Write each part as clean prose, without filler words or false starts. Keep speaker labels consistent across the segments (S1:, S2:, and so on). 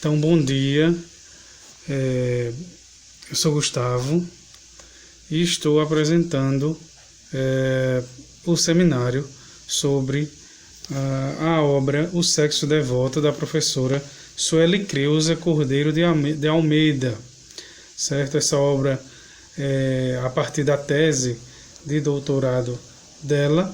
S1: Então, bom dia, eu sou Gustavo e estou apresentando o seminário sobre a obra O Sexo Devoto, da professora Sueli Creuza Cordeiro de Almeida, certo? Essa obra é a partir da tese de doutorado dela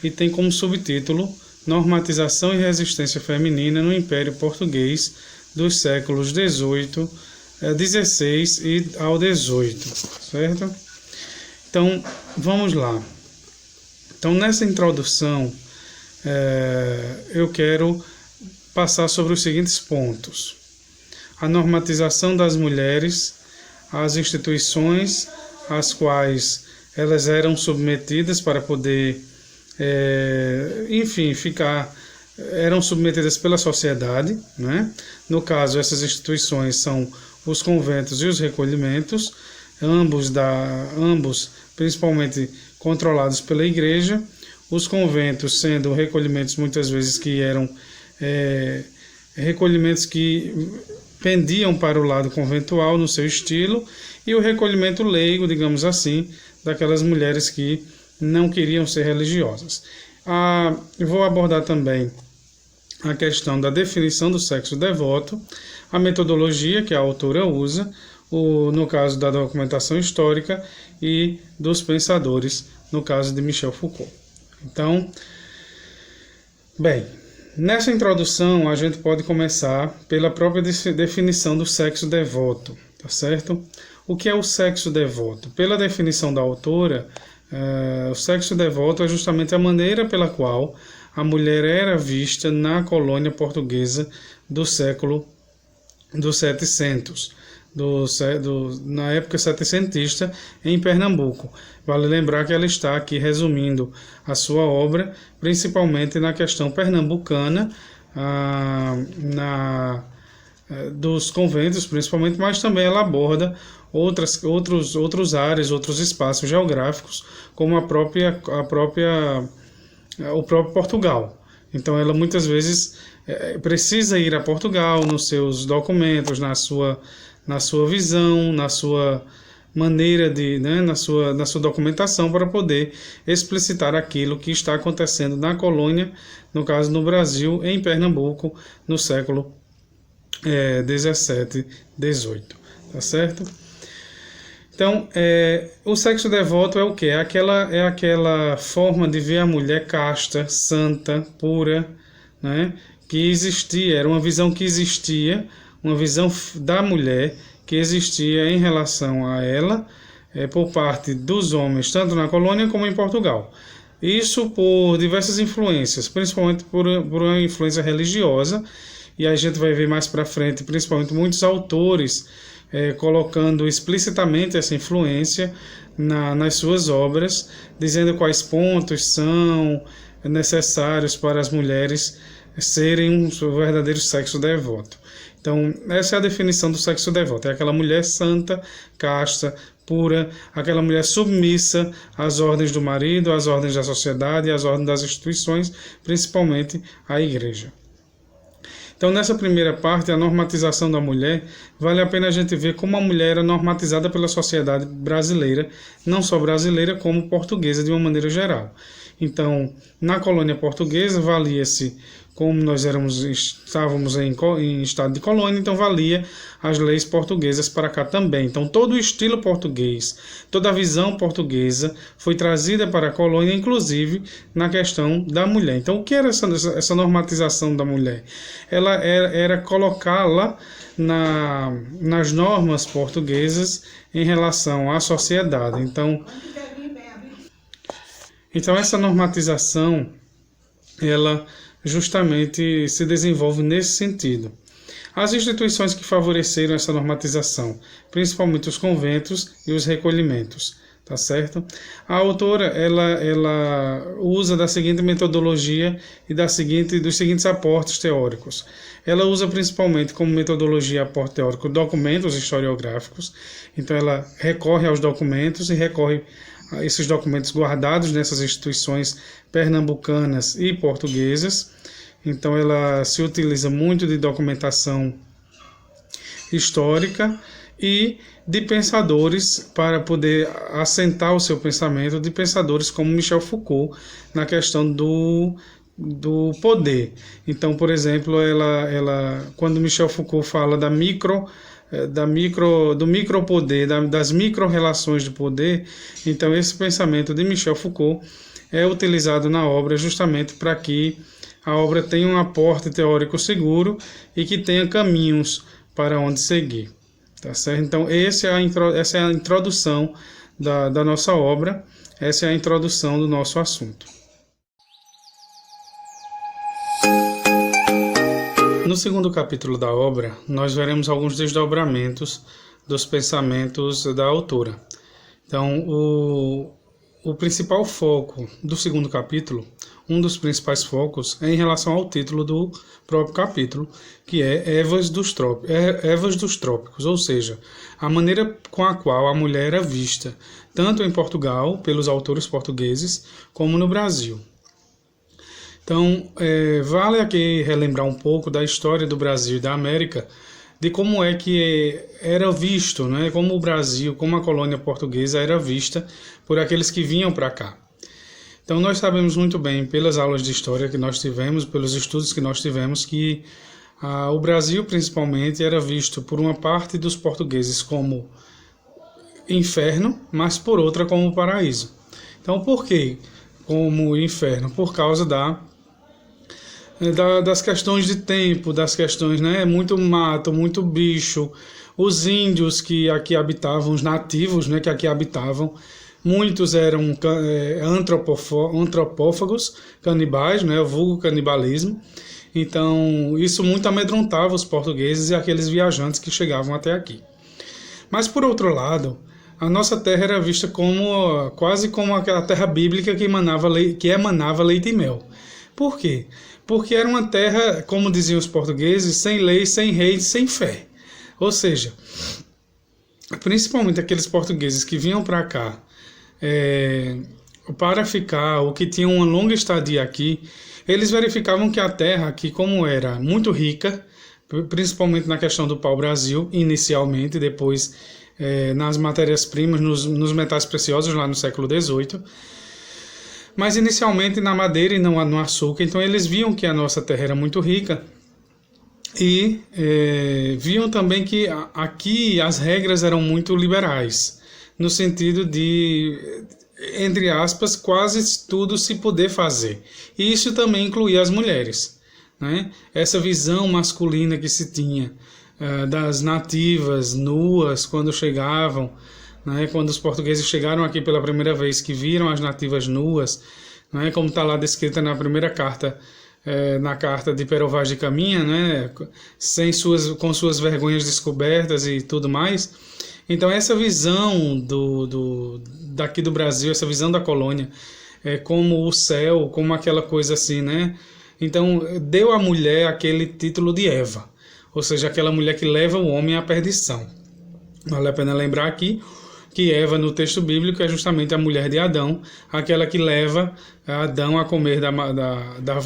S1: e tem como subtítulo Normatização e Resistência Feminina no Império Português dos séculos XVI e ao XVIII, certo? Então, vamos lá. Então, nessa introdução, eu quero passar sobre os seguintes pontos: a normatização das mulheres, as instituições às quais elas eram submetidas para poder, eram submetidas pela sociedade, né? No caso, essas instituições são os conventos e os recolhimentos, ambos principalmente controlados pela igreja, os conventos sendo recolhimentos muitas vezes que eram recolhimentos que pendiam para o lado conventual no seu estilo, e o recolhimento leigo, digamos assim, daquelas mulheres que não queriam ser religiosas. Eu vou abordar também a questão da definição do sexo devoto, a metodologia que a autora usa, no caso da documentação histórica, e dos pensadores, no caso de Michel Foucault. Então, bem, nessa introdução a gente pode começar pela própria definição do sexo devoto, tá certo? O que é o sexo devoto? Pela definição da autora, o sexo devoto é justamente a maneira pela qual a mulher era vista na colônia portuguesa do século dos 700, na época setecentista, em Pernambuco. Vale lembrar que ela está aqui resumindo a sua obra, principalmente na questão pernambucana, dos conventos principalmente, mas também ela aborda outros áreas, outros espaços geográficos, como o próprio Portugal. Então ela muitas vezes precisa ir a Portugal nos seus documentos, na sua visão, na sua maneira na sua documentação, para poder explicitar aquilo que está acontecendo na colônia, no caso no Brasil, em Pernambuco, no século 17, 18, tá certo? Então, o sexo devoto é o quê? É aquela forma de ver a mulher casta, santa, pura, né? Que existia, era uma visão que existia, uma visão da mulher que existia em relação a ela, por parte dos homens, tanto na colônia como em Portugal. Isso por diversas influências, principalmente por uma influência religiosa, e a gente vai ver mais para frente, principalmente muitos autores colocando explicitamente essa influência nas suas obras, dizendo quais pontos são necessários para as mulheres serem um verdadeiro sexo devoto. Então, essa é a definição do sexo devoto: é aquela mulher santa, casta, pura, aquela mulher submissa às ordens do marido, às ordens da sociedade e às ordens das instituições, principalmente a igreja. Então, nessa primeira parte, a normatização da mulher, vale a pena a gente ver como a mulher era normatizada pela sociedade brasileira, não só brasileira, como portuguesa de uma maneira geral. Então, na colônia portuguesa, valia-se, como nós estávamos em estado de colônia, então valia as leis portuguesas para cá também. Então, todo o estilo português, toda a visão portuguesa foi trazida para a colônia, inclusive na questão da mulher. Então, o que era essa normatização da mulher? Ela era colocá-la nas normas portuguesas em relação à sociedade. Então essa normatização, ela justamente se desenvolve nesse sentido. As instituições que favoreceram essa normatização, principalmente os conventos e os recolhimentos, tá certo? A autora, ela usa da seguinte metodologia e dos seguintes aportes teóricos. Ela usa principalmente como metodologia aporte teórico documentos historiográficos. Então ela recorre aos documentos e recorre a esses documentos guardados nessas instituições pernambucanas e portuguesas. Então ela se utiliza muito de documentação histórica e de pensadores para poder assentar o seu pensamento, de pensadores como Michel Foucault na questão do poder. Então, por exemplo, quando Michel Foucault fala do micropoder, das micro-relações de poder, então esse pensamento de Michel Foucault é utilizado na obra justamente para que a obra tenha um aporte teórico seguro e que tenha caminhos para onde seguir. Tá certo? Então, essa é a introdução da nossa obra, essa é a introdução do nosso assunto. No segundo capítulo da obra, nós veremos alguns desdobramentos dos pensamentos da autora. Então, o principal foco do segundo capítulo, um dos principais focos, é em relação ao título do próprio capítulo, que é Evas dos Trópicos, ou seja, a maneira com a qual a mulher era vista, tanto em Portugal, pelos autores portugueses, como no Brasil. Então, vale aqui relembrar um pouco da história do Brasil e da América, de como é que era visto, né? Como o Brasil, como a colônia portuguesa era vista por aqueles que vinham para cá. Então, nós sabemos muito bem, pelas aulas de história que nós tivemos, pelos estudos que nós tivemos, que o Brasil, principalmente, era visto por uma parte dos portugueses como inferno, mas por outra como paraíso. Então, por que como inferno? Por causa das questões de tempo, das questões, né? Muito mato, muito bicho. Os índios que aqui habitavam, os nativos, né, que aqui habitavam, muitos eram antropófagos, canibais, né, o vulgo canibalismo. Então, isso muito amedrontava os portugueses e aqueles viajantes que chegavam até aqui. Mas, por outro lado, a nossa terra era vista quase como aquela terra bíblica que emanava leite e mel. Por quê? Porque era uma terra, como diziam os portugueses, sem lei, sem rei, sem fé. Ou seja, principalmente aqueles portugueses que vinham para cá para ficar, ou que tinham uma longa estadia aqui, eles verificavam que a terra aqui, como era muito rica, principalmente na questão do pau-brasil, inicialmente, depois nas matérias-primas, nos metais preciosos, lá no século XVIII, mas inicialmente na madeira e não no açúcar. Então eles viam que a nossa terra era muito rica e viam também que aqui as regras eram muito liberais, no sentido de, entre aspas, quase tudo se poder fazer. E isso também incluía as mulheres, né? Essa visão masculina que se tinha das nativas nuas quando chegavam, né? Quando os portugueses chegaram aqui pela primeira vez, que viram as nativas nuas, né? Como está lá descrita na primeira carta, na carta de Pero Vaz de Caminha, né? Com suas vergonhas descobertas e tudo mais. Então essa visão daqui do Brasil, essa visão da colônia, como o céu, como aquela coisa assim, né? Então deu à mulher aquele título de Eva, ou seja, aquela mulher que leva o homem à perdição. Vale a pena lembrar aqui que Eva, no texto bíblico, é justamente a mulher de Adão, aquela que leva Adão a comer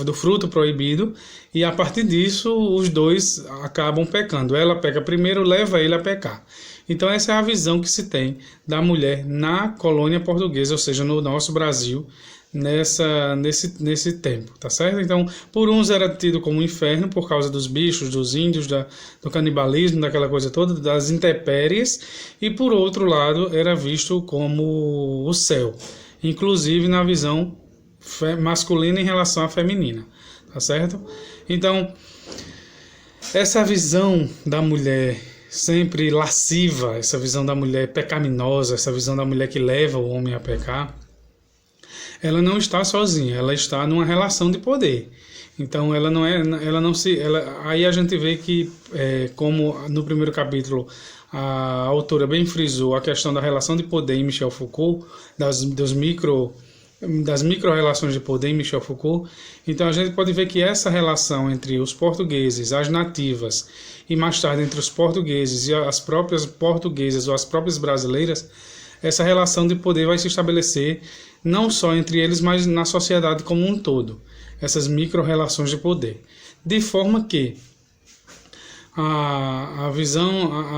S1: do fruto proibido, e a partir disso os dois acabam pecando. Ela peca primeiro, leva ele a pecar. Então essa é a visão que se tem da mulher na colônia portuguesa, ou seja, no nosso Brasil, nesse tempo, tá certo? Então, por uns era tido como inferno por causa dos bichos, dos índios, do canibalismo, daquela coisa toda, das intempéries, e por outro lado era visto como o céu, inclusive na visão masculina em relação à feminina, tá certo? Então, essa visão da mulher sempre lasciva, essa visão da mulher pecaminosa, essa visão da mulher que leva o homem a pecar, ela não está sozinha, ela está numa relação de poder. Então aí a gente vê que, como no primeiro capítulo a autora bem frisou a questão da relação de poder em Michel Foucault, das micro-relações de poder em Michel Foucault. Então a gente pode ver que essa relação entre os portugueses, as nativas, e mais tarde entre os portugueses e as próprias portuguesas ou as próprias brasileiras, essa relação de poder vai se estabelecer não só entre eles, mas na sociedade como um todo. Essas micro-relações de poder. De forma que a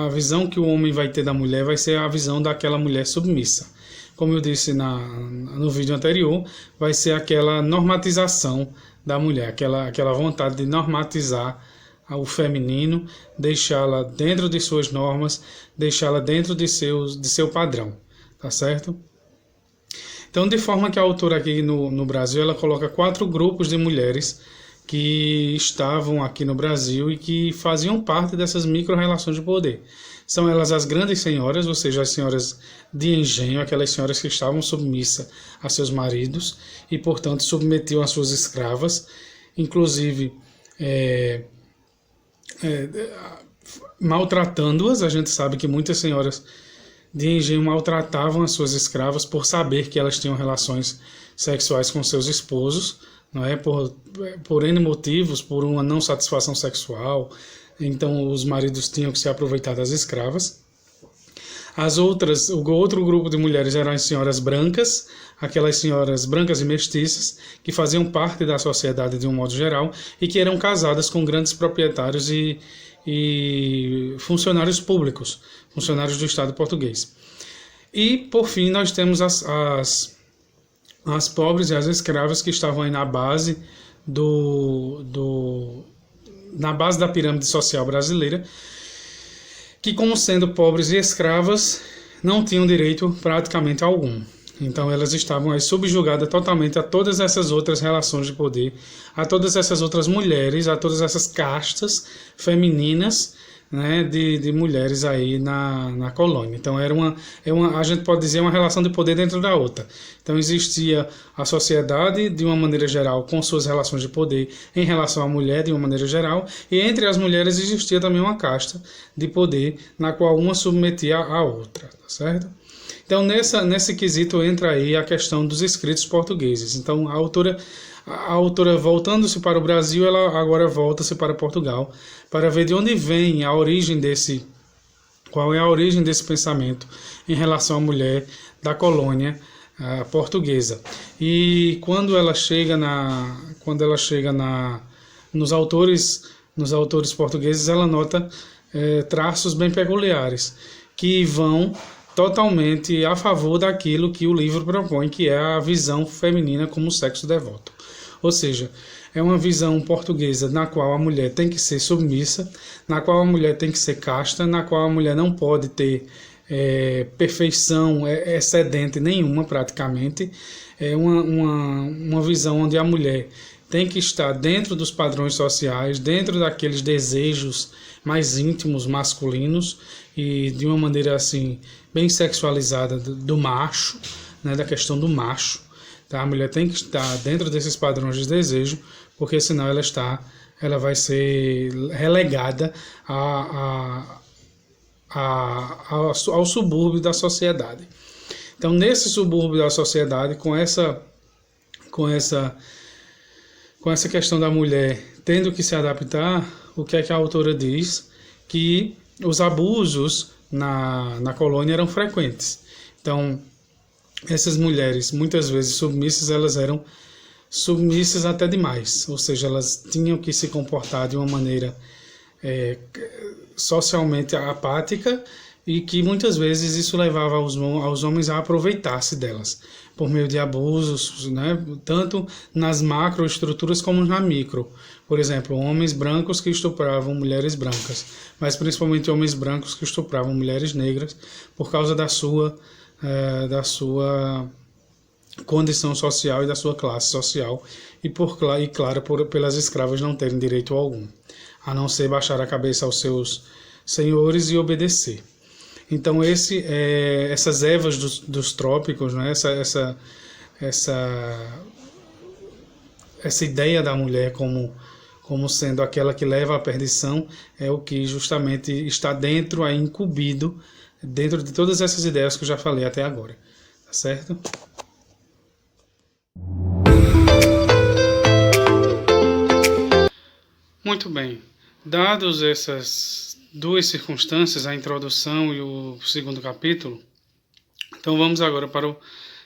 S1: visão que o homem vai ter da mulher vai ser a visão daquela mulher submissa. Como eu disse no vídeo anterior, vai ser aquela normatização da mulher, aquela vontade de normatizar o feminino, deixá-la dentro de suas normas, deixá-la dentro de seu padrão, tá certo? Então, de forma que a autora aqui no Brasil, ela coloca 4 grupos de mulheres que estavam aqui no Brasil e que faziam parte dessas micro-relações de poder. São elas as grandes senhoras, ou seja, as senhoras de engenho, aquelas senhoras que estavam submissas a seus maridos e, portanto, submetiam as suas escravas, inclusive maltratando-as. A gente sabe que muitas senhoras de engenho maltratavam as suas escravas por saber que elas tinham relações sexuais com seus esposos, não é? Por N motivos, por uma não satisfação sexual. Então os maridos tinham que se aproveitar das escravas. O outro grupo de mulheres eram as senhoras brancas, aquelas senhoras brancas e mestiças, que faziam parte da sociedade de um modo geral e que eram casadas com grandes proprietários e funcionários públicos, funcionários do Estado português. E, por fim, nós temos as pobres e as escravas que estavam aí na base na base da pirâmide social brasileira, que, como sendo pobres e escravas, não tinham direito praticamente algum. Então elas estavam aí subjugadas totalmente a todas essas outras relações de poder, a todas essas outras mulheres, a todas essas castas femininas, né, de mulheres aí na colônia. Então a gente pode dizer, uma relação de poder dentro da outra. Então existia a sociedade de uma maneira geral com suas relações de poder em relação à mulher de uma maneira geral, e entre as mulheres existia também uma casta de poder na qual uma submetia a outra, tá certo? Então nesse quesito entra aí a questão dos escritos portugueses. Então a autora, voltando-se para o Brasil, ela agora volta-se para Portugal para ver de onde vem qual é a origem desse pensamento em relação à mulher da colônia portuguesa. E quando ela chega nos autores portugueses, ela nota traços bem peculiares que vão totalmente a favor daquilo que o livro propõe, que é a visão feminina como sexo devoto. Ou seja, é uma visão portuguesa na qual a mulher tem que ser submissa, na qual a mulher tem que ser casta, na qual a mulher não pode ter perfeição excedente nenhuma praticamente. É uma visão onde a mulher tem que estar dentro dos padrões sociais, dentro daqueles desejos mais íntimos, masculinos, e de uma maneira assim bem sexualizada do macho, né, da questão do macho. Tá? A mulher tem que estar dentro desses padrões de desejo, porque senão ela vai ser relegada ao subúrbio da sociedade. Então, nesse subúrbio da sociedade, com essa questão da mulher tendo que se adaptar, o que é que a autora diz? Que os abusos na colônia eram frequentes. Então, essas mulheres, muitas vezes submissas, elas eram submissas até demais, ou seja, elas tinham que se comportar de uma maneira socialmente apática, e que muitas vezes isso levava aos homens a aproveitar-se delas, por meio de abusos, né, tanto nas macroestruturas como na micro. Por exemplo, homens brancos que estupravam mulheres brancas, mas principalmente homens brancos que estupravam mulheres negras por causa da sua condição social e da sua classe social, e claro, pelas escravas não terem direito algum, a não ser baixar a cabeça aos seus senhores e obedecer. Então essas ervas dos trópicos, né, essa ideia da mulher como sendo aquela que leva à perdição, é o que justamente está dentro, aí incumbido, dentro de todas essas ideias que eu já falei até agora, tá certo? Muito bem, dados essas duas circunstâncias, a introdução e o segundo capítulo, então vamos agora para o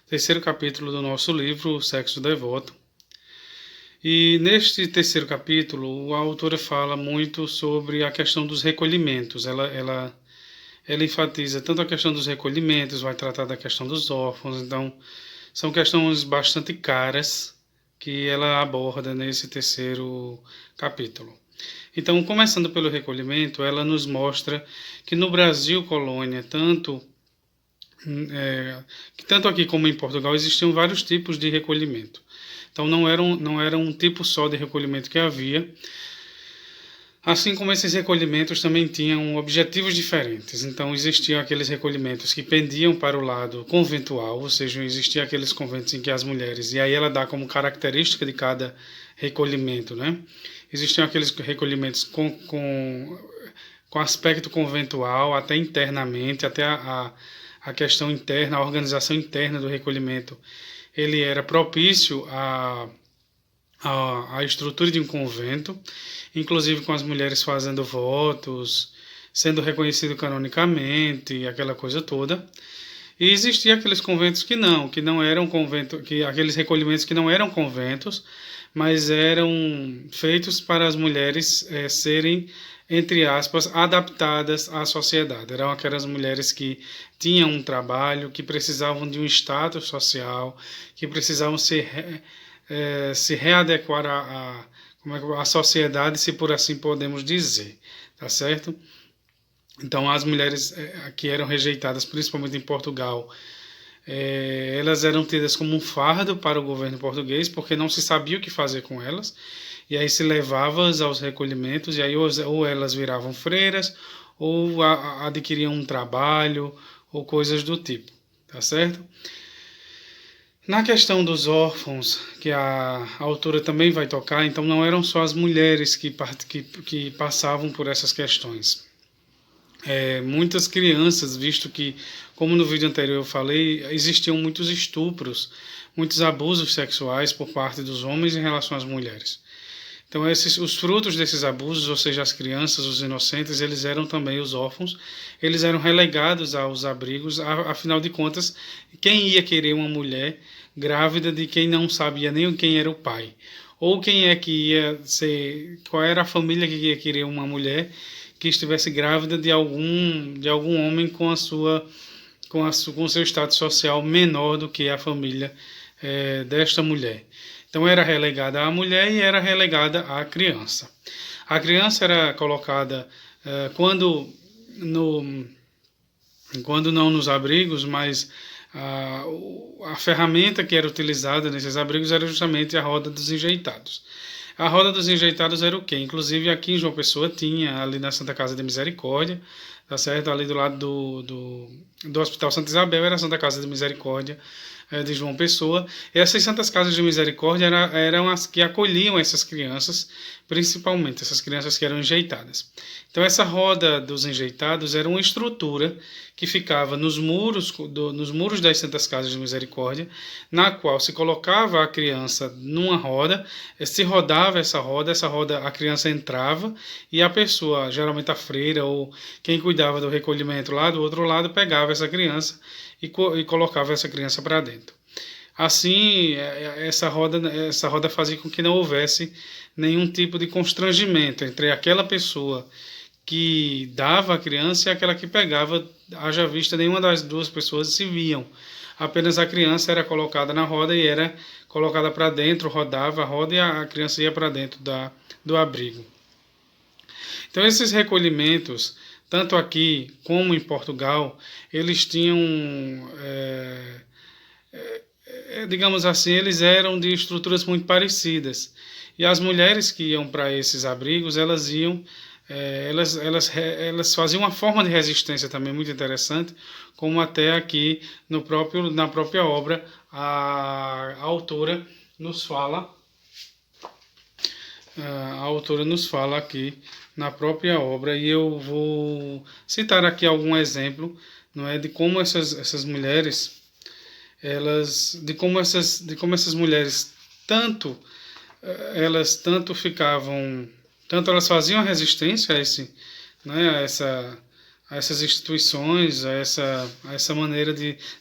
S1: terceiro capítulo do nosso livro, O Sexo Devoto. E neste terceiro capítulo, a autora fala muito sobre a questão dos recolhimentos. Ela enfatiza tanto a questão dos recolhimentos, vai tratar da questão dos órfãos, então são questões bastante caras que ela aborda nesse terceiro capítulo. Então, começando pelo recolhimento, ela nos mostra que no Brasil colônia, tanto aqui como em Portugal, existiam vários tipos de recolhimento. Então, não era um tipo só de recolhimento que havia. Assim como esses recolhimentos também tinham objetivos diferentes. Então, existiam aqueles recolhimentos que pendiam para o lado conventual, ou seja, existiam aqueles conventos em que as mulheres, e aí ela dá como característica de cada recolhimento, né? Existiam aqueles recolhimentos com aspecto conventual, até internamente, até a questão interna, a organização interna do recolhimento, ele era propício a estrutura de um convento, inclusive com as mulheres fazendo votos, sendo reconhecido canonicamente, aquela coisa toda. E existia aqueles conventos que não eram conventos, aqueles recolhimentos que não eram conventos, mas eram feitos para as mulheres serem, entre aspas, adaptadas à sociedade. Eram aquelas mulheres que tinham um trabalho, que precisavam de um status social, que precisavam se readequar à sociedade, se por assim podemos dizer, tá certo? Então, as mulheres que eram rejeitadas, principalmente em Portugal, elas eram tidas como um fardo para o governo português, porque não se sabia o que fazer com elas, e aí se levava-as aos recolhimentos, e aí ou elas viravam freiras, ou adquiriam um trabalho, ou coisas do tipo, tá certo? Na questão dos órfãos, que a autora também vai tocar, então não eram só as mulheres que passavam por essas questões. Muitas crianças, visto que, como no vídeo anterior eu falei, existiam muitos estupros, muitos abusos sexuais por parte dos homens em relação às mulheres. Então, os frutos desses abusos, ou seja, as crianças, os inocentes, eles eram também os órfãos, eles eram relegados aos abrigos, afinal de contas, quem ia querer uma mulher grávida de quem não sabia nem quem era o pai? Ou quem é que ia ser, qual era a família que ia querer uma mulher que estivesse grávida de algum homem com o seu status social menor do que a família desta mulher. Então era relegada à mulher e era relegada à criança. A criança era colocada quando não nos abrigos, mas a ferramenta que era utilizada nesses abrigos era justamente a roda dos enjeitados. A roda dos enjeitados era o quê? Inclusive aqui em João Pessoa tinha, ali na Santa Casa de Misericórdia, tá certo? Ali do lado do Hospital Santa Isabel era a Santa Casa de Misericórdia de João Pessoa. E essas Santas Casas de Misericórdia eram as que acolhiam essas crianças, principalmente essas crianças que eram enjeitadas. Então essa roda dos enjeitados era uma estrutura que ficava nos muros das Santas Casas de Misericórdia, na qual se colocava a criança numa roda, se rodava essa roda a criança entrava e a pessoa, geralmente a freira ou quem cuidava do recolhimento lá do outro lado, pegava essa criança e colocava essa criança para dentro. Assim, essa roda fazia com que não houvesse nenhum tipo de constrangimento entre aquela pessoa que dava a criança e aquela que pegava, haja vista nenhuma das duas pessoas se viam. Apenas a criança era colocada na roda e era colocada para dentro, rodava a roda e a criança ia para dentro do abrigo. Então esses recolhimentos, tanto aqui como em Portugal, eles tinham, digamos assim, eles eram de estruturas muito parecidas. E as mulheres que iam para esses abrigos, elas faziam uma forma de resistência também muito interessante, como até aqui na própria obra a autora nos fala. A autora nos fala aqui na própria obra, e eu vou citar aqui algum exemplo, não é, de como essas mulheres, de como essas mulheres elas faziam a resistência a essas instituições, a essa maneira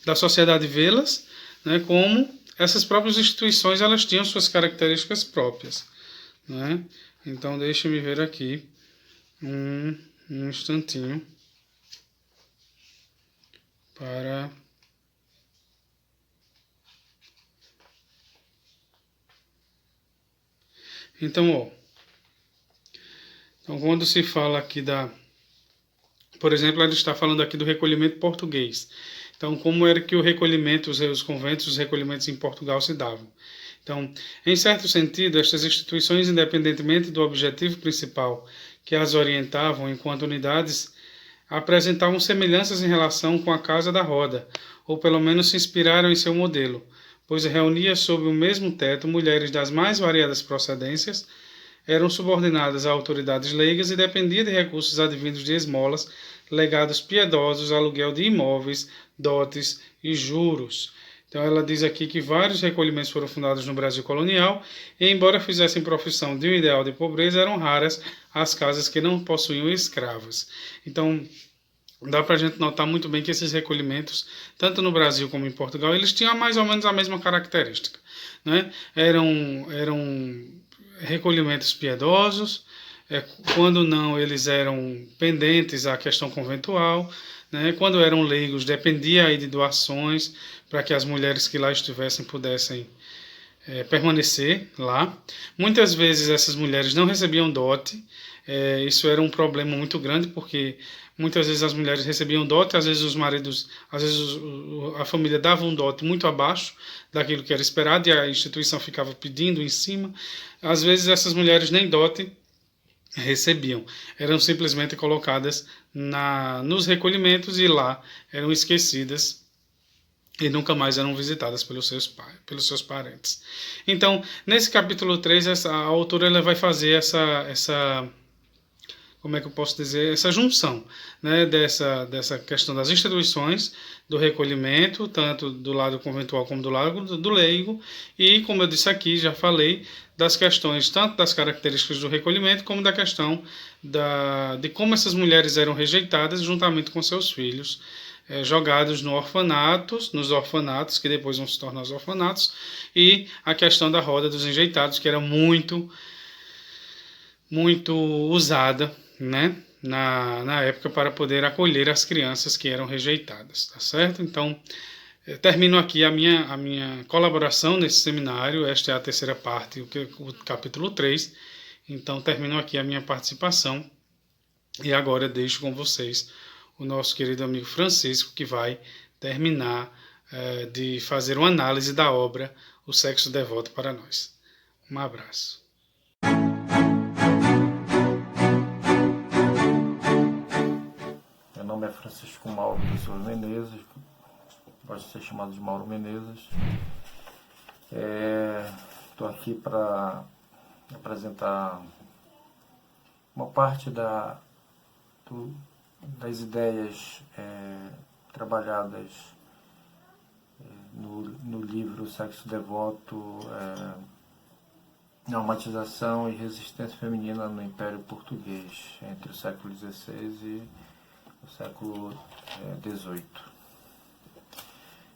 S1: da sociedade vê-las, né, como essas próprias instituições elas tinham suas características próprias, né? Então deixe-me ver aqui um instantinho para então, quando se fala aqui por exemplo, ela está falando aqui do recolhimento português. Então, como era que o recolhimento, os conventos, os recolhimentos em Portugal se davam? Então, em certo sentido, estas instituições, independentemente do objetivo principal que as orientavam enquanto unidades, apresentavam semelhanças em relação com a Casa da Roda, ou pelo menos se inspiraram em seu modelo, pois reunia sob o mesmo teto mulheres das mais variadas procedências, eram subordinadas a autoridades leigas e dependiam de recursos advindos de esmolas, legados piedosos, aluguel de imóveis, dotes e juros. Então ela diz aqui que vários recolhimentos foram fundados no Brasil colonial e, embora fizessem profissão de um ideal de pobreza, eram raras as casas que não possuíam escravas. Então dá para a gente notar muito bem que esses recolhimentos, tanto no Brasil como em Portugal, eles tinham mais ou menos a mesma característica, né? Eram recolhimentos piedosos, quando não, eles eram pendentes à questão conventual, né? Quando eram leigos, dependia aí de doações para que as mulheres que lá estivessem pudessem permanecer lá. Muitas vezes essas mulheres não recebiam dote, isso era um problema muito grande, porque muitas vezes as mulheres recebiam dote, às vezes os maridos, às vezes a família dava um dote muito abaixo daquilo que era esperado e a instituição ficava pedindo em cima. Às vezes essas mulheres nem dote recebiam, eram simplesmente colocadas nos recolhimentos e lá eram esquecidas e nunca mais eram visitadas pelos seus parentes. Então, nesse capítulo 3, a autora ela vai fazer essa como é que eu posso dizer, essa junção, né, dessa questão das instituições, do recolhimento, tanto do lado conventual como do lado do leigo, e, como eu disse aqui, já falei, das questões, tanto das características do recolhimento, como da questão de como essas mulheres eram rejeitadas juntamente com seus filhos, jogados nos orfanatos, que depois vão se tornar os orfanatos, e a questão da roda dos enjeitados, que era muito usada, né, na época para poder acolher as crianças que eram rejeitadas, tá certo? Então, termino aqui a minha colaboração nesse seminário. Esta é a terceira parte, o capítulo 3. Então, termino aqui a minha participação e agora deixo com vocês o nosso querido amigo Francisco, que vai terminar de fazer uma análise da obra O Sexo Devoto para Nós. Um abraço.
S2: Meu nome é Francisco Mauro Pessoa Menezes, gosto de ser chamado de Mauro Menezes. Estou aqui para apresentar uma parte das ideias trabalhadas no livro Sexo Devoto, Normatização e Resistência Feminina no Império Português, entre o século XVI e o século XVIII.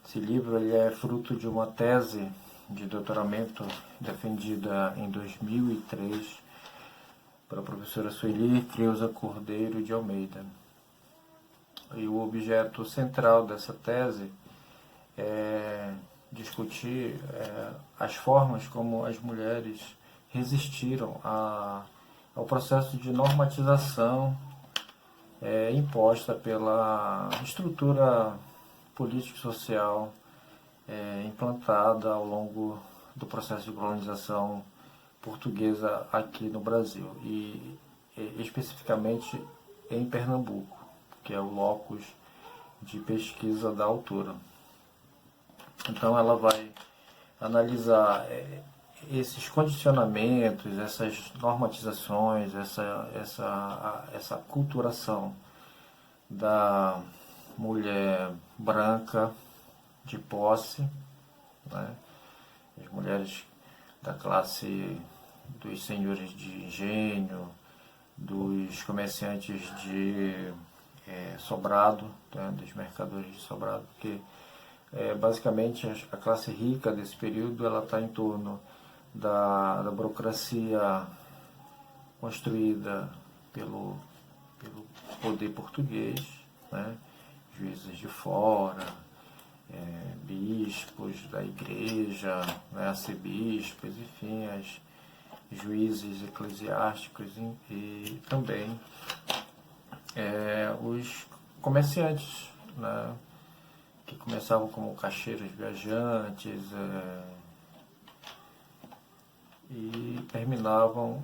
S2: Esse livro ele é fruto de uma tese de doutoramento defendida em 2003 pela professora Sueli Creuza Cordeiro de Almeida. E o objeto central dessa tese é discutir as formas como as mulheres resistiram ao processo de normatização imposta pela estrutura político-social implantada ao longo do processo de colonização portuguesa aqui no Brasil e especificamente em Pernambuco, que é o locus de pesquisa da autora. Então ela vai analisar esses condicionamentos, essas normatizações, essa aculturação da mulher branca de posse, né? As mulheres da classe dos senhores de engenho, dos comerciantes de sobrado, né? Dos mercadores de sobrado, porque Basicamente, a classe rica desse período ela está em torno da burocracia construída pelo poder português, né? Juízes de fora, bispos da igreja, né? Arcebispos, enfim, juízes eclesiásticos e também os comerciantes, né? Que começavam como caixeiros viajantes e terminavam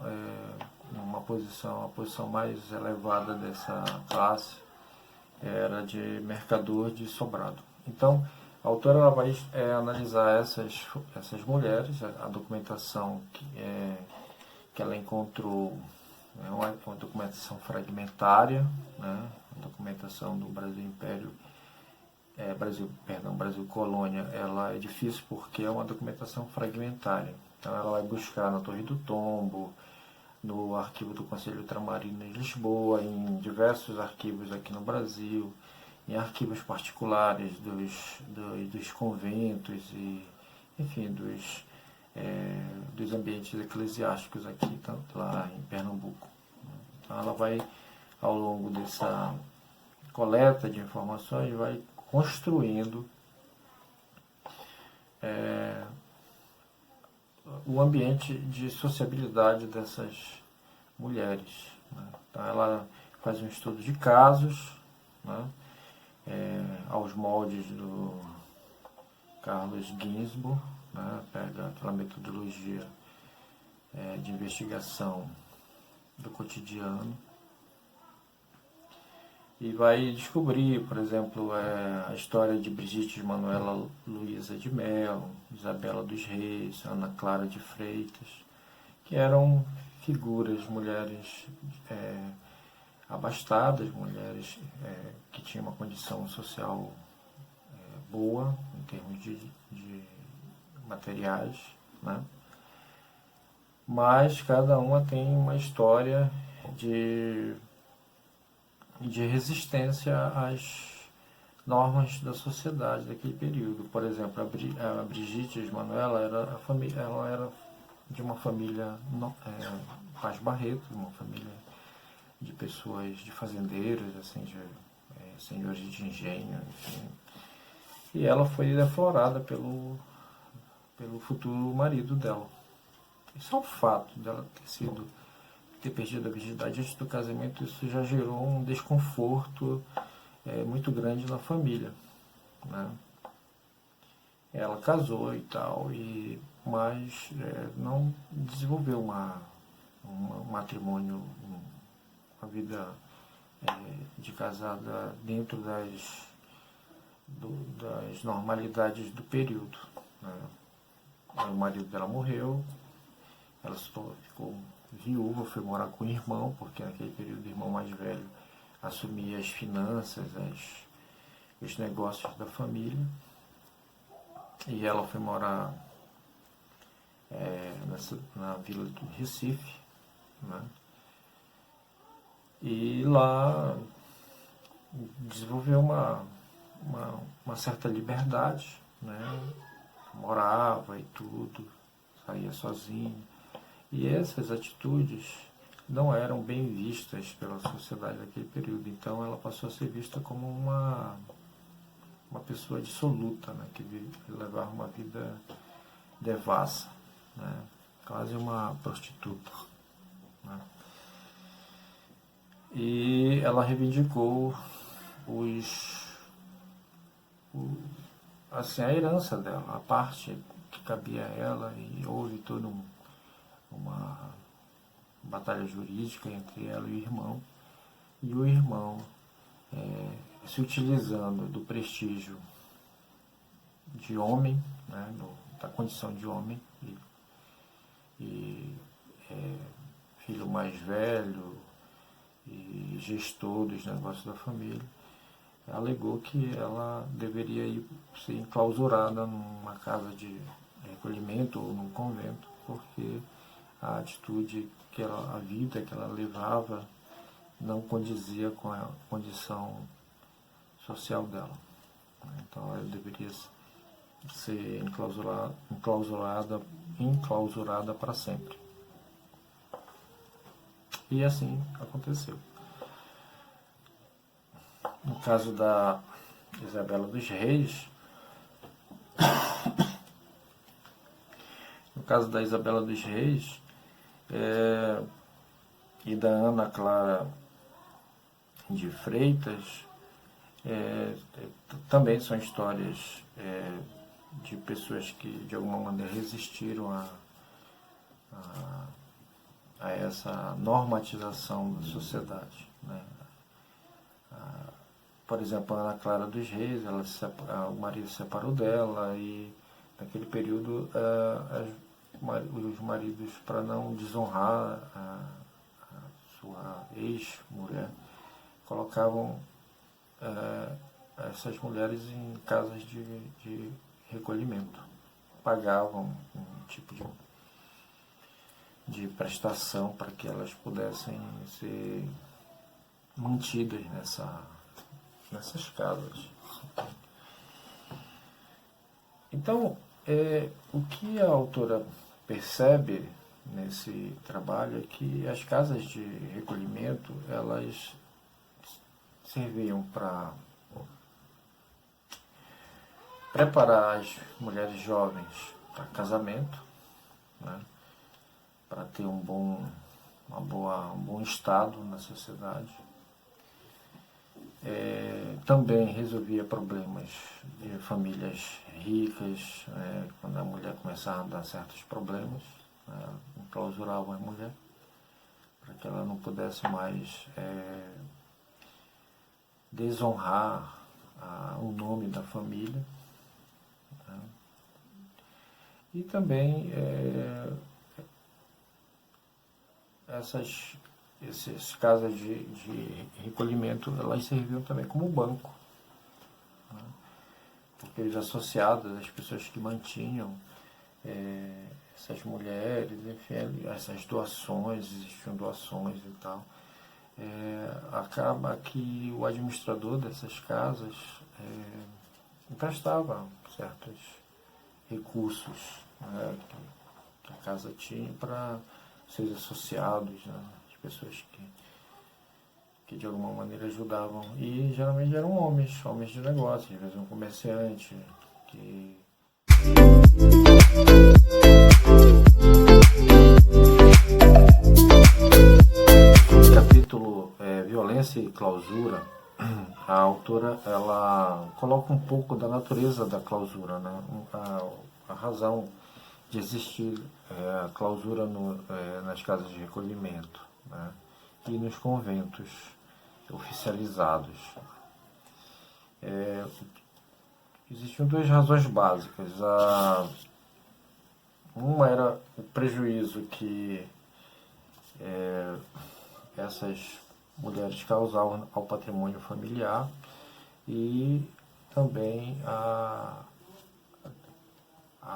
S2: numa posição, a posição mais elevada dessa classe era de mercador de sobrado. Então, a autora ela vai analisar essas mulheres, a documentação que ela encontrou, uma documentação fragmentária, né? A documentação do Brasil Império, Brasil Colônia, ela é difícil porque é uma documentação fragmentária. Então ela vai buscar na Torre do Tombo, no arquivo do Conselho Ultramarino em Lisboa, em diversos arquivos aqui no Brasil, em arquivos particulares dos conventos e, enfim, dos ambientes eclesiásticos aqui, tanto lá em Pernambuco. Então ela vai, ao longo dessa coleta de informações, vai construindo o ambiente de sociabilidade dessas mulheres, né? Então ela faz um estudo de casos, né? Aos moldes do Carlos Ginzburg, né? Pega aquela metodologia de investigação do cotidiano e vai descobrir, por exemplo, a história de Brigitte Manuela Luísa de Mello, Isabela dos Reis, Ana Clara de Freitas, que eram figuras, mulheres abastadas, mulheres que tinham uma condição social boa, em termos de materiais, né? Mas cada uma tem uma história de resistência às normas da sociedade daquele período. Por exemplo, a Brigitte Manuela ela era de uma família Paz Barreto, uma família de pessoas, de fazendeiros, assim, de senhores de engenho, enfim. E ela foi deflorada pelo futuro marido dela. Isso é um fato dela ter perdido a virgindade antes do casamento. Isso já gerou um desconforto muito grande na família, né? Ela casou e tal, mas não desenvolveu um matrimônio, uma vida de casada dentro das normalidades do período, né? O marido dela morreu, ela ficou viúva, foi morar com o irmão, porque naquele período o irmão mais velho assumia as finanças, os negócios da família. E ela foi morar na vila do Recife, né? E lá desenvolveu uma certa liberdade, né? Morava e tudo, saía sozinho. E essas atitudes não eram bem vistas pela sociedade daquele período. Então ela passou a ser vista como uma pessoa dissoluta, né? Que levava uma vida devassa, né? Quase uma prostituta, né? E ela reivindicou a herança dela, a parte que cabia a ela, e houve toda uma batalha jurídica entre ela e o irmão. E o irmão, se utilizando do prestígio de homem, né, da condição de homem, e filho mais velho e gestor dos negócios da família, alegou que ela deveria ser enclausurada numa casa de recolhimento ou num convento, porque a atitude a vida que ela levava não condizia com a condição social dela. Então ela deveria ser enclausurada para sempre. E assim aconteceu. No caso da Isabela dos Reis, e da Ana Clara de Freitas, também são histórias de pessoas que de alguma maneira resistiram a essa normatização da sociedade, né? Por exemplo, a Ana Clara dos Reis, o marido se separou dela e naquele período os maridos, para não desonrar a sua ex-mulher, colocavam essas mulheres em casas de recolhimento, pagavam um tipo de prestação para que elas pudessem ser mantidas nessas casas. Então, o que a autora percebe nesse trabalho é que as casas de recolhimento, elas serviam para preparar as mulheres jovens para casamento, né? Para ter um bom estado na sociedade. Também resolvia problemas de famílias ricas, quando a mulher começava a dar certos problemas, enclausuravam a mulher para que ela não pudesse mais desonrar o nome da família, né? E também essas casas de recolhimento, elas serviam também como banco, né? Porque os associados, as pessoas que mantinham essas mulheres, enfim, essas doações, existiam doações e tal, acaba que o administrador dessas casas emprestava certos recursos, né, que a casa tinha para seus associados, né, as pessoas que de alguma maneira ajudavam. E geralmente eram homens de negócio, às vezes um comerciante que... No capítulo Violência e Clausura, a autora ela coloca um pouco da natureza da clausura, né? A razão de existir a clausura nas casas de recolhimento, né? E nos conventos oficializados. Existiam duas razões básicas. Uma era o prejuízo que essas mulheres causavam ao patrimônio familiar e também a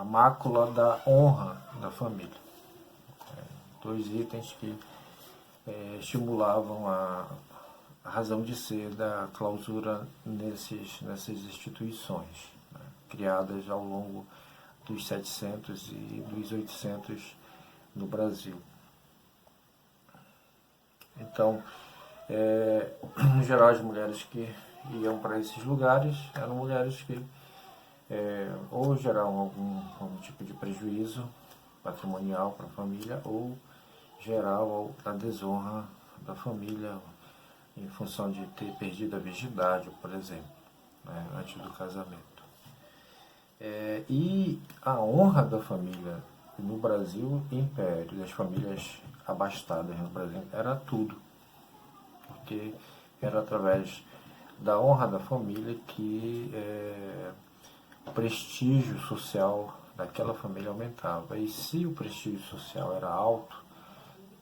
S2: mácula da honra da família. Dois itens que estimulavam a razão de ser da clausura nessas instituições, né, criadas ao longo dos 700 e dos 800 no Brasil. Então, no geral, as mulheres que iam para esses lugares eram mulheres que ou geravam algum tipo de prejuízo patrimonial para a família, ou geravam a desonra da família em função de ter perdido a virgindade, por exemplo, né, antes do casamento. E a honra da família no Brasil, império, das famílias abastadas no Brasil, era tudo. Porque era através da honra da família que o prestígio social daquela família aumentava. E se o prestígio social era alto,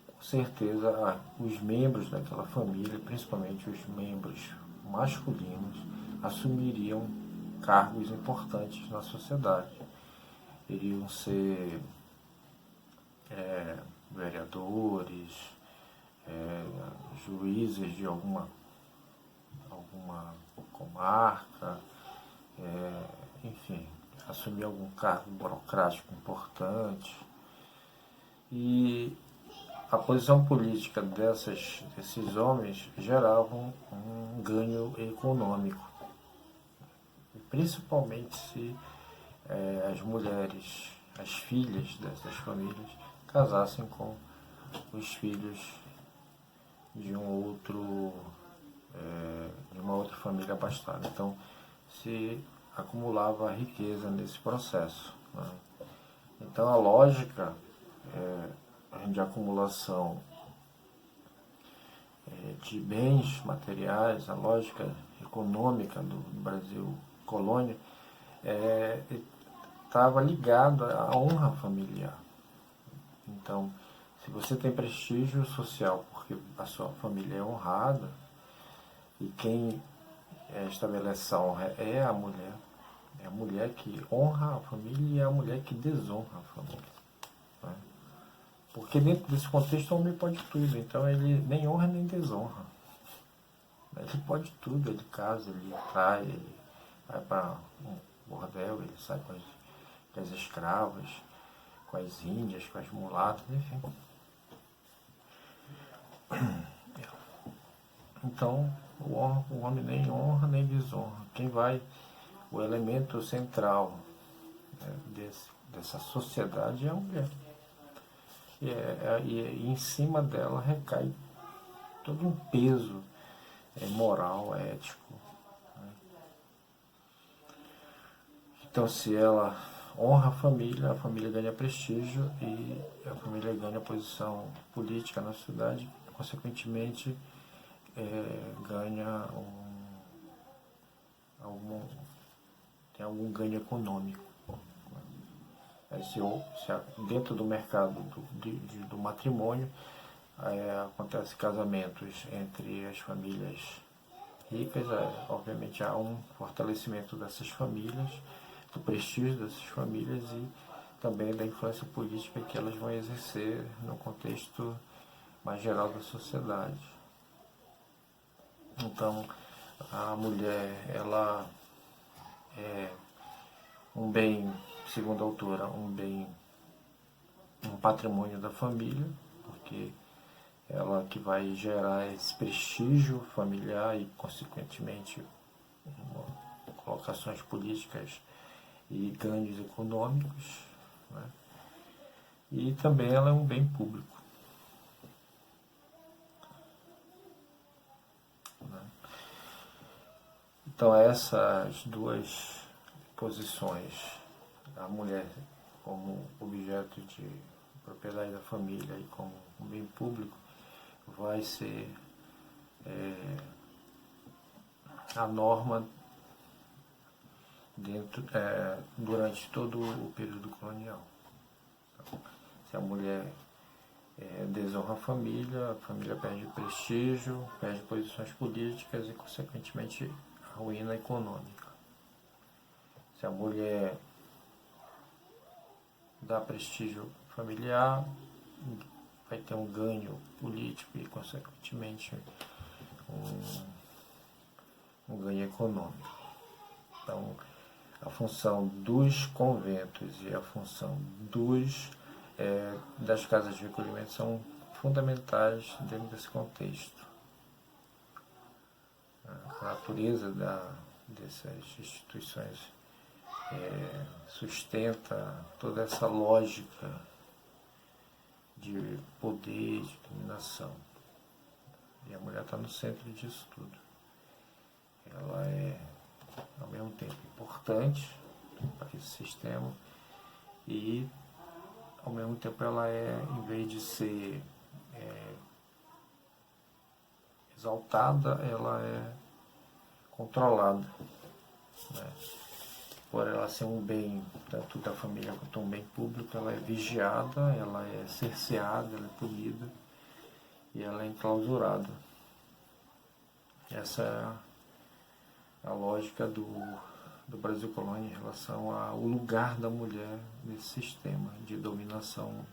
S2: com certeza os membros daquela família, principalmente os membros masculinos, assumiriam cargos importantes na sociedade. Iriam ser vereadores, juízes de alguma comarca, enfim, assumir algum cargo burocrático importante. E a posição política desses homens geravam um ganho econômico, principalmente se as mulheres, as filhas dessas famílias, casassem com os filhos de de uma outra família abastada. Então, se acumulava riqueza nesse processo, né? Então, a lógica de acumulação de bens materiais, a lógica econômica do Brasil colônia, estava ligada à honra familiar. Então, se você tem prestígio social porque a sua família é honrada, e quem estabelece a honra é a mulher que honra a família e é a mulher que desonra a família, né? Porque dentro desse contexto o homem pode tudo, então ele nem honra nem desonra. Ele pode tudo, ele casa, ele trai, ele vai para um bordel, ele sai com as escravas, com as índias, com as mulatas, enfim. Então, o homem nem honra nem desonra. O elemento central, né, dessa sociedade é a mulher. E em cima dela recai todo um peso moral, ético, né? Então, se ela honra a família ganha prestígio e a família ganha posição política na sociedade, consequentemente ganha tem algum ganho econômico. Dentro do mercado do matrimônio, acontece casamentos entre as famílias ricas, obviamente há um fortalecimento dessas famílias, do prestígio dessas famílias e também da influência política que elas vão exercer no contexto mais geral da sociedade. Então, a mulher, ela é um bem, segundo a autora, um patrimônio da família, porque ela que vai gerar esse prestígio familiar e, consequentemente, colocações políticas e ganhos econômicos, né? E também ela é um bem público, né? Então, essas duas posições, a mulher como objeto de propriedade da família e como um bem público, vai ser a norma durante todo o período colonial. Então, se a mulher desonra a família perde prestígio, perde posições políticas e, consequentemente, a ruína econômica. Se a mulher dá prestígio familiar, vai ter um ganho político e, consequentemente, um ganho econômico. Então, a função dos conventos e a função das casas de recolhimento são fundamentais dentro desse contexto. A natureza dessas instituições sustenta toda essa lógica de poder, de dominação. E a mulher está no centro disso tudo. Ela é, ao mesmo tempo, importante para esse sistema e, ao mesmo tempo, ela em vez de ser exaltada, ela é controlada, né? Por ela ser um bem, tanto da família quanto um bem público, ela é vigiada, ela é cerceada, ela é punida e ela é enclausurada. Essa é a lógica do Brasil colônia em relação ao lugar da mulher nesse sistema de dominação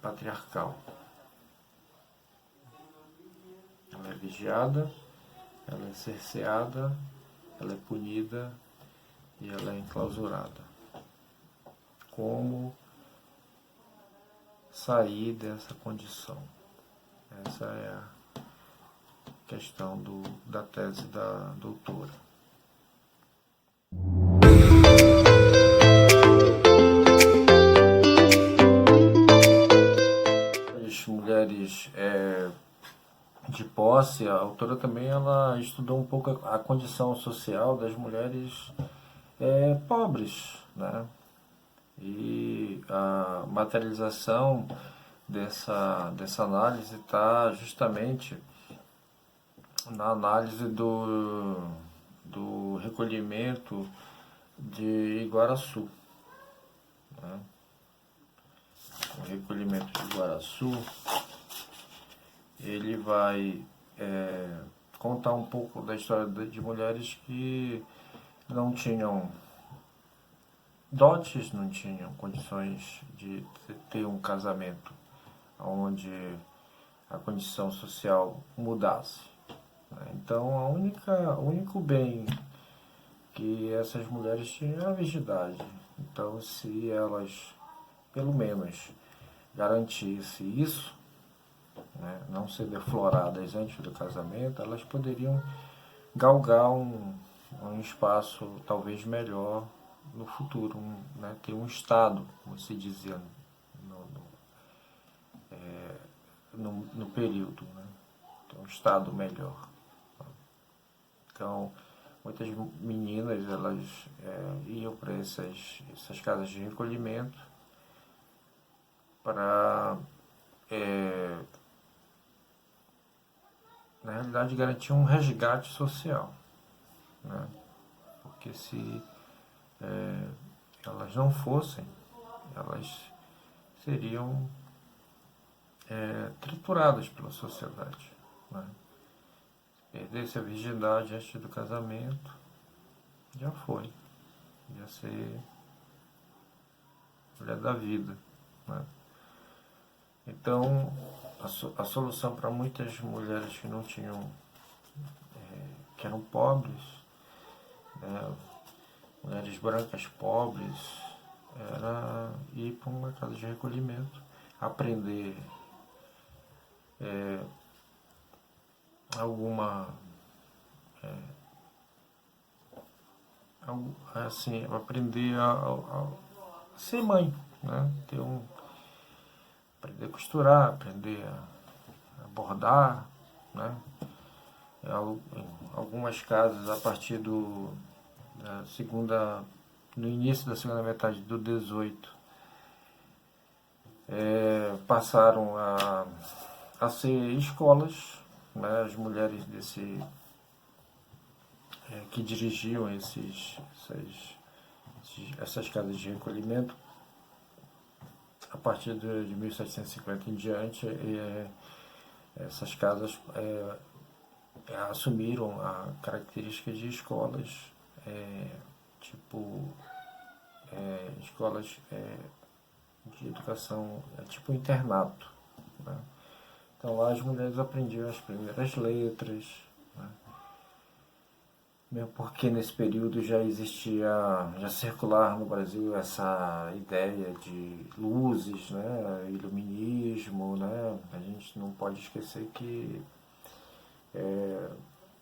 S2: patriarcal. Ela é vigiada, ela é cerceada ela é punida e ela é enclausurada. Como sair dessa condição? Essa é a questão da tese da doutora. As mulheres de posse, a autora também ela estudou um pouco a condição social das mulheres pobres, né? E a materialização dessa análise está justamente na análise do recolhimento de Iguaraçu, né? O recolhimento de Iguaraçu, ele vai contar um pouco da história de mulheres que não tinham dotes, não tinham condições de ter um casamento onde a condição social mudasse. Então, o único bem que essas mulheres tinham era a virgindade. Então, se elas, pelo menos, garantissem isso, né, não ser defloradas antes do casamento, elas poderiam galgar um espaço talvez melhor no futuro, né, ter um estado, como se dizia no período, né, ter um estado melhor. Então, muitas meninas elas iam para essas casas de recolhimento para, na realidade, garantir um resgate social, né? Porque se elas não fossem, elas seriam trituradas pela sociedade, né? Perdesse a virgindade antes do casamento, já foi. Ia ser mulher da vida, né? Então, a solução para muitas mulheres que não tinham, que eram pobres, né, mulheres brancas pobres, era ir para uma casa de recolhimento, aprender aprender a ser mãe, né? Aprender a costurar, aprender a bordar, né? Em algumas casas, a partir no início da segunda metade do 18, passaram a ser escolas, né? As mulheres que dirigiam essas casas de recolhimento, a partir de 1750 em diante, essas casas assumiram a característica de escolas, escolas de educação, tipo internato, né? Então lá as mulheres aprendiam as primeiras letras, né? Mesmo porque nesse período já circular no Brasil essa ideia de luzes, né, iluminismo, né? A gente não pode esquecer que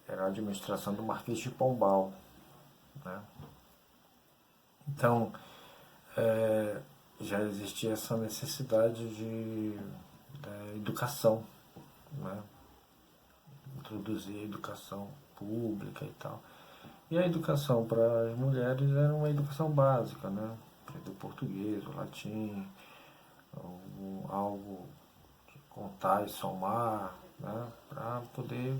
S2: era a administração do Marquês de Pombal, né? Então, já existia essa necessidade da educação, né? Introduzir a educação pública e tal. E a educação para as mulheres era uma educação básica, né? Aprender português, o latim, algo de contar e somar, né? Para poder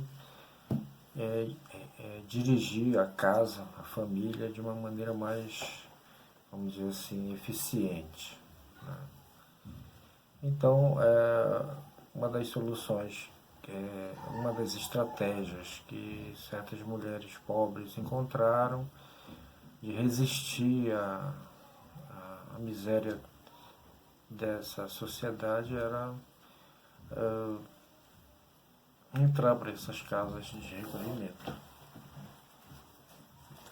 S2: dirigir a casa, a família de uma maneira mais, vamos dizer assim, eficiente, né? Então, uma das soluções, uma das estratégias que certas mulheres pobres encontraram de resistir à miséria dessa sociedade era entrar para essas casas de recolhimento.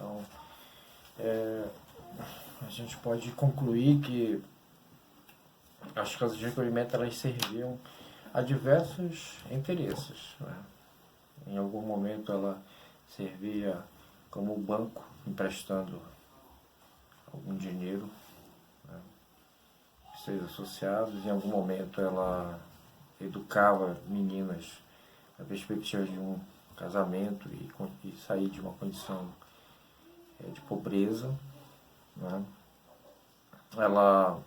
S2: Então, a gente pode concluir que as casas de recolhimento elas serviam a diversos interesses, né? Em algum momento ela servia como banco, emprestando algum dinheiro, né, seus associados. Em algum momento ela educava meninas na perspectiva de um casamento e sair de uma condição de pobreza, né? Ela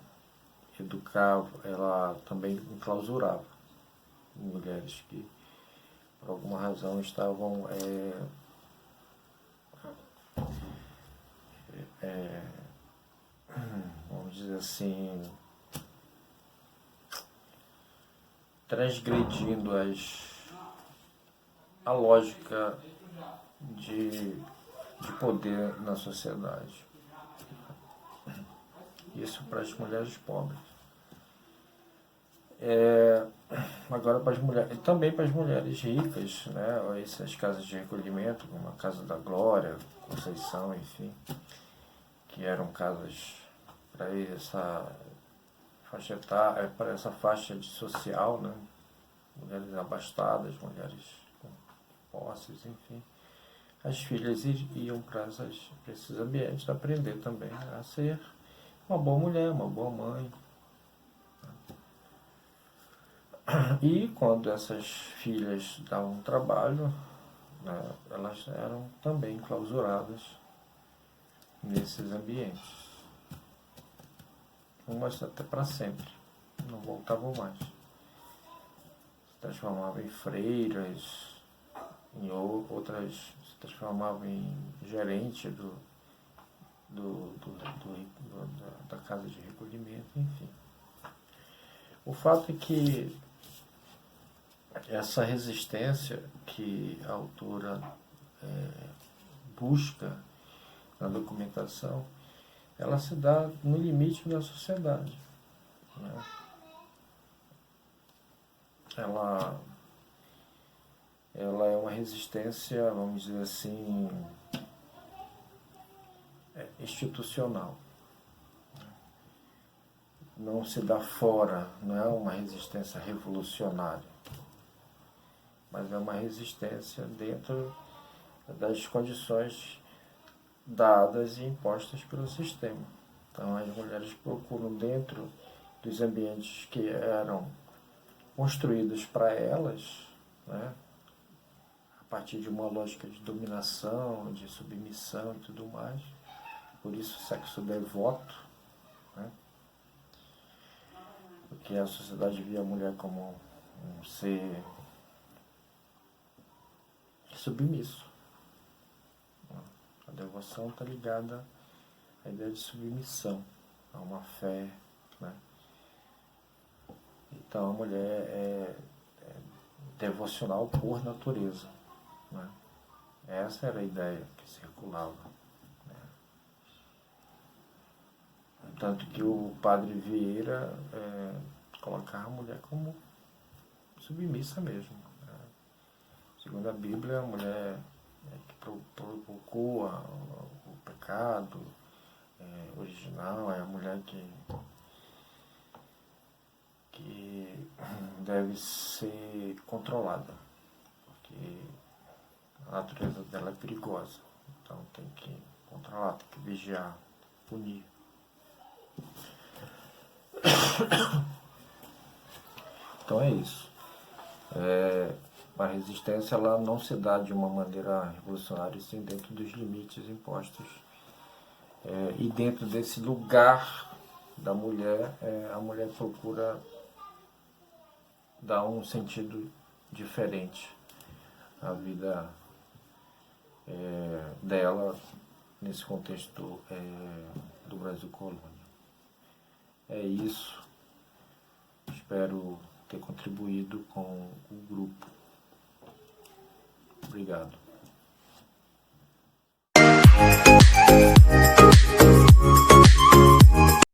S2: educava, ela também enclausurava mulheres que por alguma razão estavam vamos dizer assim, transgredindo a lógica de poder na sociedade. Isso para as mulheres pobres. Agora para as mulheres, e também para as mulheres ricas, né? Essas casas de recolhimento, como a Casa da Glória, Conceição, enfim, que eram casas para essa faixa etária, para essa faixa de social, né? Mulheres abastadas, mulheres com posses, enfim. As filhas iam para esses ambientes aprender também a ser uma boa mulher, uma boa mãe. E quando essas filhas davam trabalho, né, elas eram também clausuradas nesses ambientes. Umas até para sempre, não voltavam mais. Se transformavam em freiras, em outras se transformavam em gerente da casa de recolhimento, enfim. O fato é que essa resistência que a autora busca na documentação, ela se dá no limite da sociedade, né? Ela é uma resistência, vamos dizer assim, institucional. Não se dá fora, não é uma resistência revolucionária, mas é uma resistência dentro das condições dadas e impostas pelo sistema. Então as mulheres procuram, dentro dos ambientes que eram construídos para elas, né, a partir de uma lógica de dominação, de submissão e tudo mais, por isso o sexo devoto, né, porque a sociedade via a mulher como um ser submisso. A devoção está ligada à ideia de submissão, a uma fé, né? Então a mulher é devocional por natureza, né? Essa era a ideia que circulava, né? Tanto que o padre Vieira colocava a mulher como submissa mesmo, né? Segundo a Bíblia, a mulher que provocou o pecado original é a mulher que deve ser controlada, porque a natureza dela é perigosa, então tem que controlar, tem que vigiar, punir. Então é isso. A resistência ela não se dá de uma maneira revolucionária, sim dentro dos limites impostos. E dentro desse lugar da mulher, a mulher procura dar um sentido diferente à vida dela nesse contexto do Brasil colônia. É isso. Espero ter contribuído com o grupo. Obrigado.